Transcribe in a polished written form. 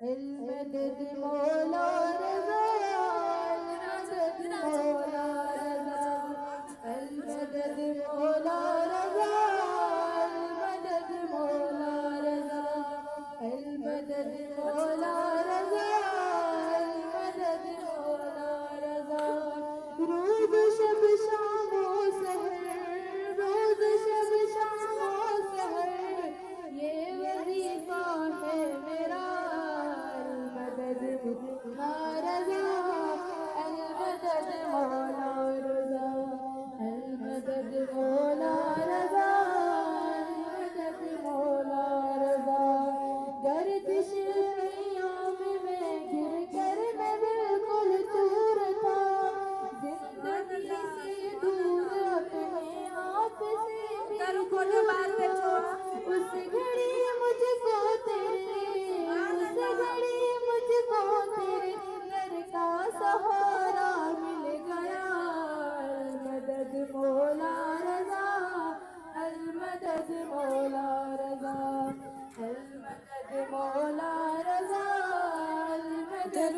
المدد مولا رضا، المدد مولا رضا، المدد مولا رضا، المدد مولا رضا، المدد مولا رضا، المدد مولا رضا. روز شب شام و سحر، روز شب شام و سحر، یہ وظیفہ ہے میرا. المدد مولا رضا، المدد مولا رضا، المدد مولا رضا، المدد مولا رضا. گردش ایام میں گر کر میں بالکل چور تھا، زندگی سے دور اپنے آپ سے بھی دور تھا. اس گھڑی مجھ کو تیرے، اس گھڑی مجھ کو تیرے در کا سہارا مل گیا. المدد مولا رضا، المدد مولا رضا، المدد مولا رضا، المدد